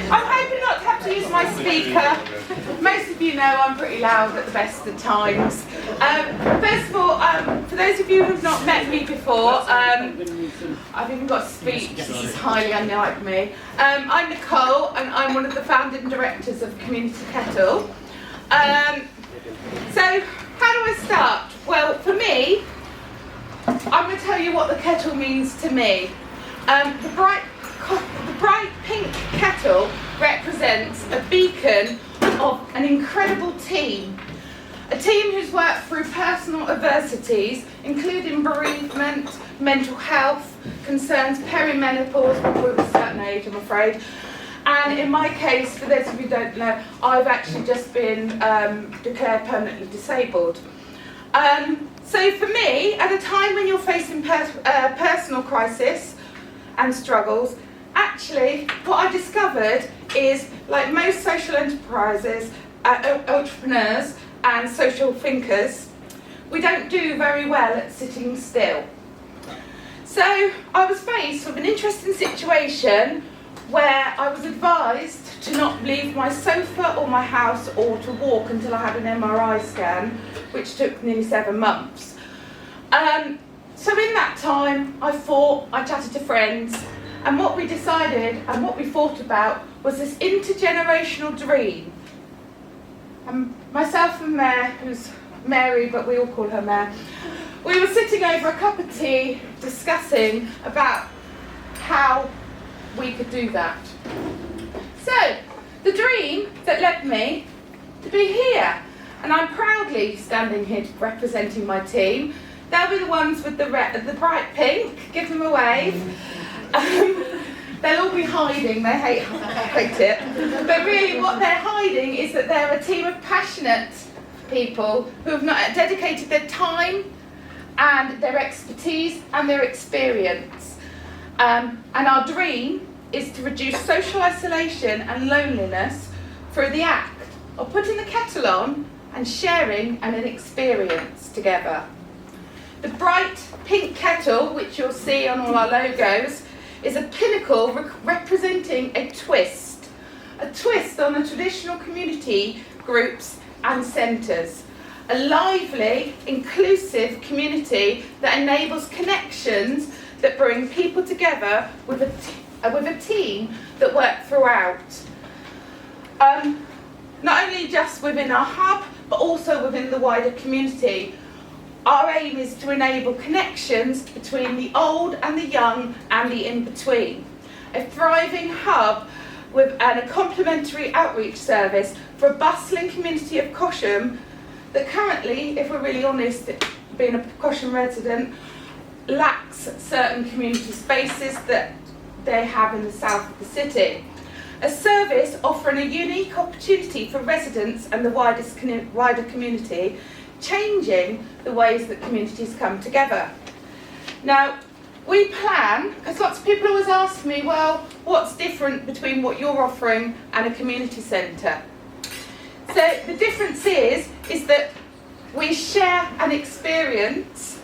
I'm hoping not to have to use my speaker. Most of you know I'm pretty loud at the best of times. First of all, for those of you who have not met me before, I've even got a speech. This is highly unlike me. I'm Nicole, and I'm one of the founding directors of Community Kettle. So, how do I start? Well, for me, I'm going to tell you what the kettle means to me. The bright pink kettle represents a beacon of an incredible team. A team who's worked through personal adversities, including bereavement, mental health, concerns, perimenopause, before a certain age, I'm afraid. And in my case, for those of you who don't know, I've actually just been declared permanently disabled. So for me, at a time when you're facing personal crisis and struggles, actually what I discovered is, like most social enterprises, entrepreneurs and social thinkers, we don't do very well at sitting still. So I was faced with an interesting situation where I was advised to not leave my sofa or my house or to walk until I had an MRI scan, which took nearly 7 months. So in that time, I chatted to friends, and what we decided and what we thought about was this intergenerational dream. Myself and Mare, who's Mary, but we all call her Mare, we were sitting over a cup of tea discussing about how we could do that. So, the dream that led me to be here, and I'm proudly standing here representing my team. They'll be the ones with the bright pink. Give them a wave. They'll all be hiding. They hate it. But really, what they're hiding is that they're a team of passionate people who have not dedicated their time and their expertise and their experience. And our dream is to reduce social isolation and loneliness through the act of putting the kettle on and sharing an experience together. The bright pink kettle, which you'll see on all our logos, is a pinnacle representing a twist on the traditional community groups and centres. A lively, inclusive community that enables connections that bring people together with a team that work throughout. Not only just within our hub, but also within the wider community. Our aim is to enable connections between the old and the young and the in-between. A thriving hub and a complementary outreach service for a bustling community of Cosham that currently, if we're really honest, being a Cosham resident, lacks certain community spaces that they have in the south of the city. A service offering a unique opportunity for residents and the wider community, changing the ways that communities come together. Now, we plan, because lots of people always ask me, well, what's different between what you're offering and a community centre? So the difference is that we share an experience,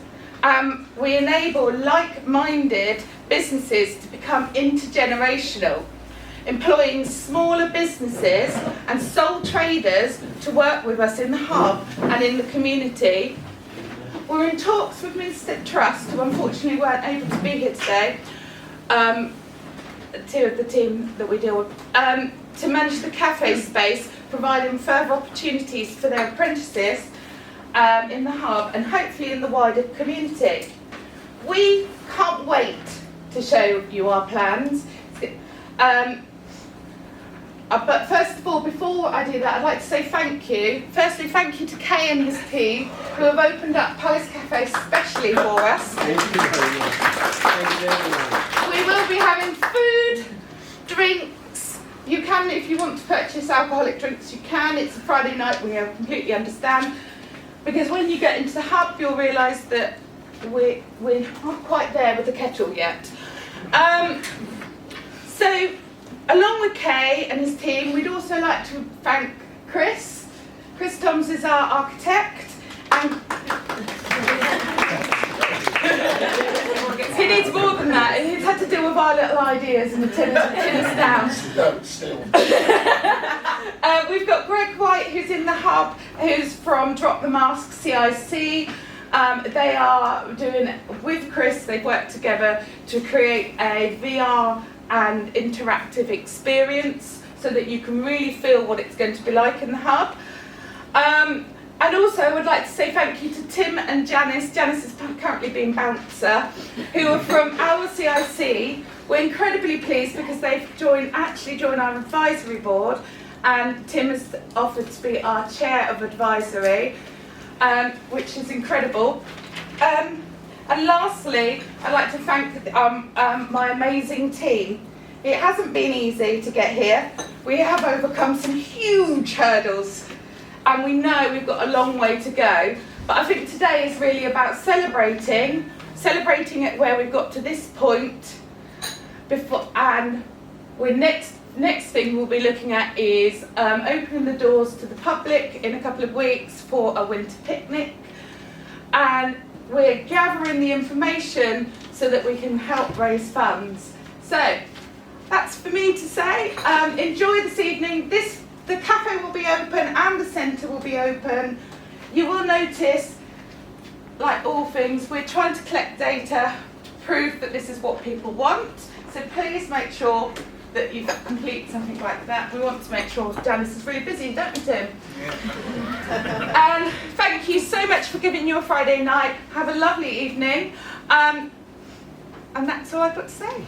we enable like-minded businesses to become intergenerational, employing smaller businesses and sole traders to work with us in the hub and in the community. We're in talks with Minstead Trust, who unfortunately weren't able to be here today, two of the team that we deal with, to manage the cafe space, providing further opportunities for their apprentices in the hub and hopefully in the wider community. We can't wait to show you our plans. But first of all, before I do that, I'd like to say thank you. Firstly, thank you to Kay and his team, who have opened up Palace Cafe specially for us. Thank you very much. Thank you very much. We will be having food, drinks, You can, if you want to purchase alcoholic drinks, you can. It's a Friday night, we completely understand. Because when you get into the hub, you'll realise that we're not quite there with the kettle yet. So, along with Kay and his team, we'd also like to thank Chris. Chris Toms is our architect, and he needs more than that. He's had to deal with our little ideas and tin us down. We've got Greg White, who's in the hub, who's from Drop the Mask CIC. They are doing, with Chris, they've worked together to create a VR and interactive experience so that you can really feel what it's going to be like in the hub. And also I would like to say thank you to Tim and Janice. Janice is currently being bouncer, who are from our CIC. We're incredibly pleased because they've actually joined our advisory board, and Tim has offered to be our chair of advisory, which is incredible. And lastly, I'd like to thank my amazing team. It hasn't been easy to get here. We have overcome some huge hurdles, and we know we've got a long way to go. But I think today is really about celebrating it where we've got to this point. And we're next thing we'll be looking at is opening the doors to the public in a couple of weeks for a winter picnic. And we're gathering the information so that we can help raise funds. So that's for me to say. Enjoy this evening. The cafe will be open and the centre will be open. You will notice, like all things, we're trying to collect data, prove that this is what people want. So please make sure that you complete something like that. We want to make sure Janice is really busy, don't we, Tim? Yeah. And thank you so much for giving your Friday night. Have a lovely evening. And that's all I've got to say.